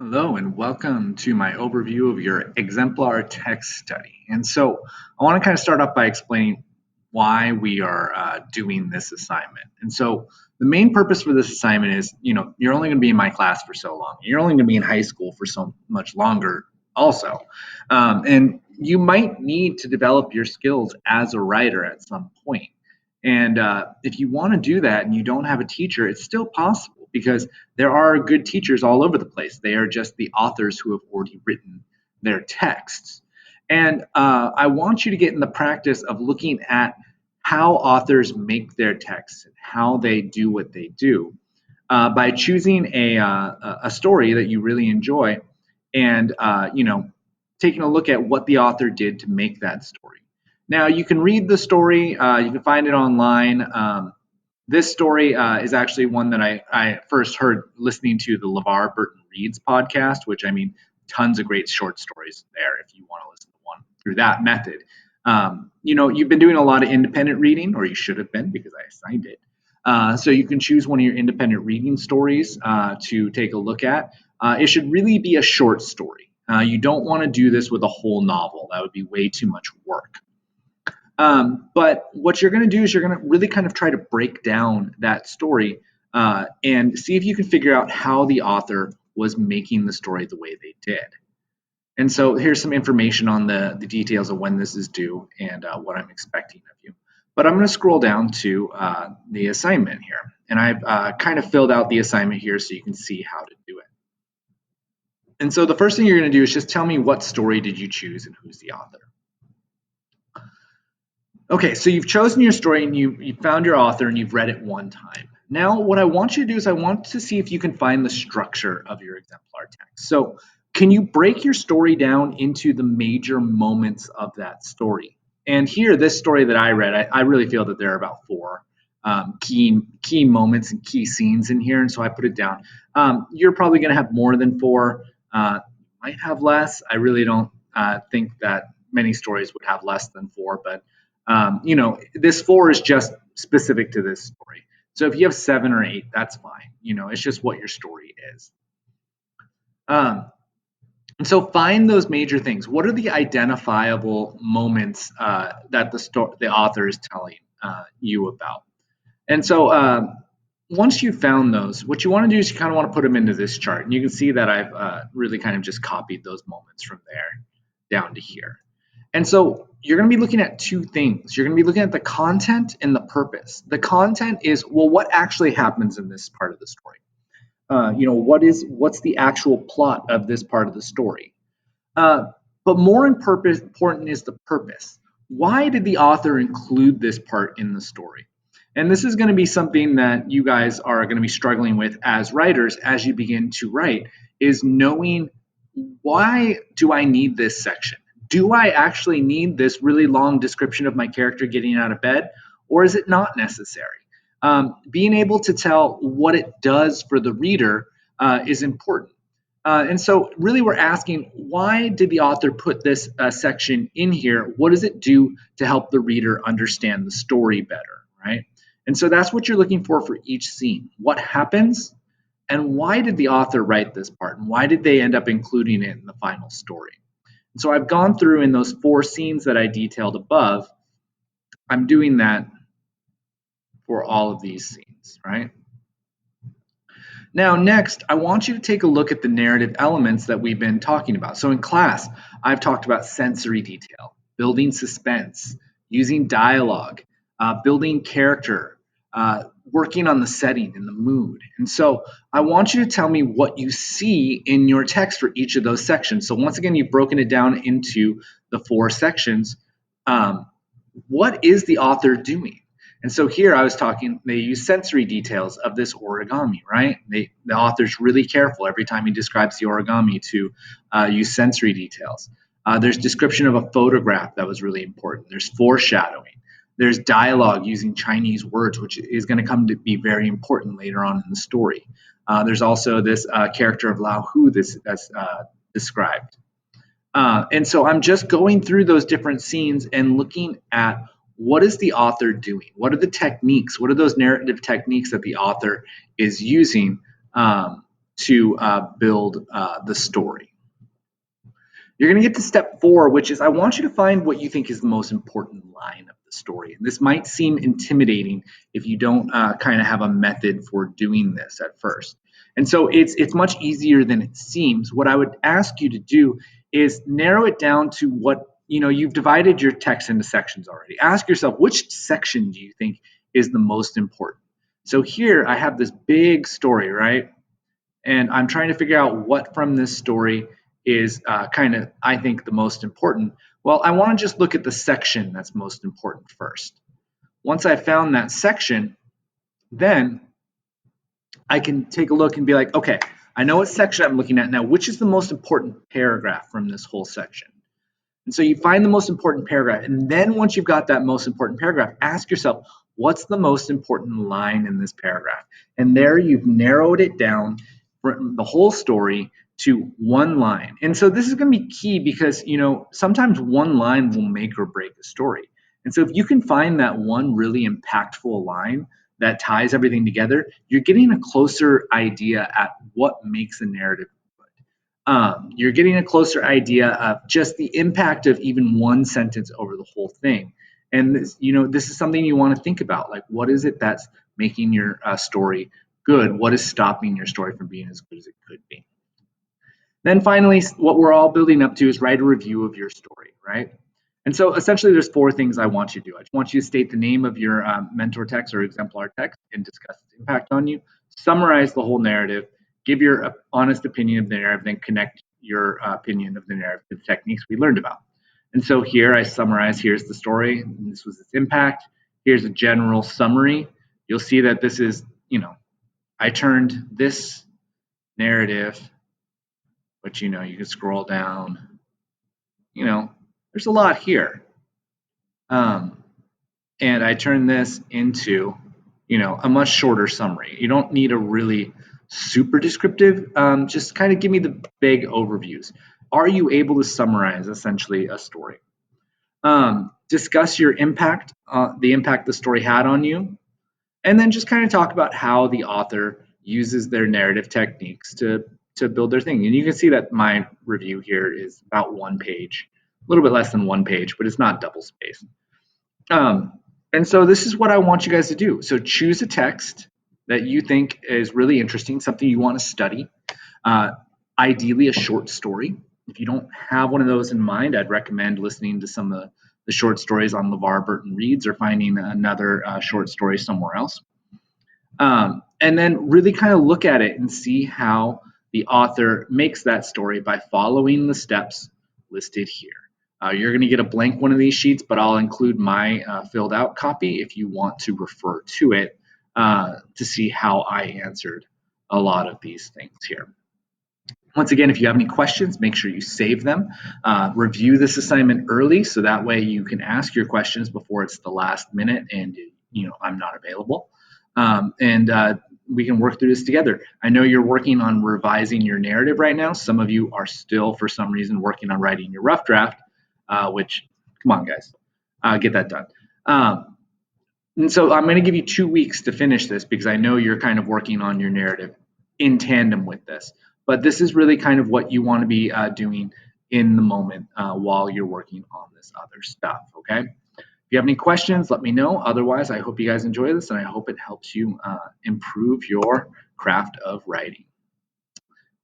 Hello and welcome to my overview of your Exemplar text study. And so I want to kind of start off by explaining why we are doing this assignment. And so the main purpose for this assignment is, you're only going to be in my class for so long. You're only going to be in high school for so much longer also. And you might need to develop your skills as a writer at some point. And if you want to do that and you don't have a teacher, it's still possible because there are good teachers all over the place. They are just the authors who have already written their texts. And I want you to get in the practice of looking at how authors make their texts and how they do what they do by choosing a story that you really enjoy and, taking a look at what the author did to make that story. Now, you can read the story, you can find it online. This story is actually one that I first heard listening to the LeVar Burton Reads podcast, which tons of great short stories there if you want to listen to one through that method. You've been doing a lot of independent reading, or you should have been because I assigned it. So you can choose one of your independent reading stories to take a look at. It should really be a short story. You don't want to do this with a whole novel. That would be way too much work. But what you're going to do is you're going to really kind of try to break down that story and see if you can figure out how the author was making the story the way they did. And so here's some information on the details of when this is due and what I'm expecting of you. But I'm going to scroll down to the assignment here. And I've kind of filled out the assignment here so you can see how to do it. And so the first thing you're going to do is just tell me what story did you choose and who's the author. Okay, so you've chosen your story and you found your author and you've read it one time. Now, what I want you to do is I want to see if you can find the structure of your exemplar text. So, can you break your story down into the major moments of that story? And here, this story that I read, I really feel that there are about four key moments and key scenes in here, and so I put it down. You're probably going to have more than four. Might have less. I really don't think that many stories would have less than four, but this four is just specific to this story. So if you have 7 or 8, that's fine. It's just what your story is. And so find those major things. What are the identifiable moments that the author is telling you about? And so once you've found those, what you want to do is you kind of want to put them into this chart. And you can see that I've really kind of just copied those moments from there down to here. And so you're going to be looking at two things. You're going to be looking at the content and the purpose. The content is, well, what actually happens in this part of the story? What's the actual plot of this part of the story? But more important is the purpose. Why did the author include this part in the story? And this is going to be something that you guys are going to be struggling with as writers as you begin to write, is knowing, why do I need this section? Do I actually need this really long description of my character getting out of bed, or is it not necessary? Being able to tell what it does for the reader is important. And so really we're asking, why did the author put this section in here? What does it do to help the reader understand the story better, right? And so that's what you're looking for each scene. What happens, and why did the author write this part, and why did they end up including it in the final story? And so I've gone through in those 4 scenes that I detailed above. I'm doing that for all of these scenes, right? Now, next, I want you to take a look at the narrative elements that we've been talking about. So in class, I've talked about sensory detail, building suspense, using dialogue, building character, working on the setting and the mood. And so I want you to tell me what you see in your text for each of those sections. So once again, you've broken it down into the 4 sections. What is the author doing? And so here I was talking, they use sensory details of this origami, right? The author's really careful every time he describes the origami to use sensory details. There's description of a photograph that was really important. There's foreshadowing. There's dialogue using Chinese words, which is going to come to be very important later on in the story. There's also this character of Lao Hu that's described. And so I'm just going through those different scenes and looking at, what is the author doing? What are the techniques? What are those narrative techniques that the author is using to build the story. You're going to get to step 4, which is I want you to find what you think is the most important line of the story. And this might seem intimidating if you don't kind of have a method for doing this at first. And so it's much easier than it seems. What I would ask you to do is narrow it down to what, you've divided your text into sections already. Ask yourself, which section do you think is the most important? So here I have this big story, right? And I'm trying to figure out what from this story is kind of, I think, the most important. Well, I want to just look at the section that's most important first. Once I found that section, then I can take a look and be like, okay, I know what section I'm looking at now. Which is the most important paragraph from this whole section? And so you find the most important paragraph. And then once you've got that most important paragraph, ask yourself, what's the most important line in this paragraph? And there you've narrowed it down from the whole story to one line. And so this is going to be key because, sometimes one line will make or break a story. And so if you can find that one really impactful line that ties everything together, you're getting a closer idea at what makes a narrative good. You're getting a closer idea of just the impact of even one sentence over the whole thing. And this is something you want to think about. Like, what is it that's making your story good? What is stopping your story from being as good as it could be? Then finally, what we're all building up to is write a review of your story, right? And so essentially there's 4 things I want you to do. I want you to state the name of your mentor text or exemplar text and discuss its impact on you, summarize the whole narrative, give your honest opinion of the narrative, then connect your opinion of the narrative to the techniques we learned about. And so here I summarize, here's the story, and this was its impact. Here's a general summary. You'll see that this is, I turned this narrative, but you can scroll down, there's a lot here. And I turned this into, a much shorter summary. You don't need a really super descriptive, just kind of give me the big overviews. Are you able to summarize essentially a story? Discuss your impact, the impact the story had on you, and then just kind of talk about how the author uses their narrative techniques to build their thing. And you can see that my review here is about 1 page, a little bit less than 1 page, but it's not double spaced. And so this is what I want you guys to do. So choose a text that you think is really interesting, something you want to study, ideally a short story. If you don't have one of those in mind, I'd recommend listening to some of the short stories on LeVar Burton Reads or finding another short story somewhere else. And then really kind of look at it and see how the author makes that story by following the steps listed here. You're going to get a blank one of these sheets, but I'll include my filled out copy if you want to refer to it to see how I answered a lot of these things here. Once again, if you have any questions, make sure you save them. Review this assignment early so that way you can ask your questions before it's the last minute and I'm not available. And we can work through this together. I know you're working on revising your narrative right now. Some of you are still, for some reason, working on writing your rough draft, which, come on, guys, get that done. And so I'm going to give you 2 weeks to finish this because I know you're kind of working on your narrative in tandem with this. But this is really kind of what you want to be doing in the moment while you're working on this other stuff, okay? If you have any questions, let me know. Otherwise, I hope you guys enjoy this, and I hope it helps you improve your craft of writing.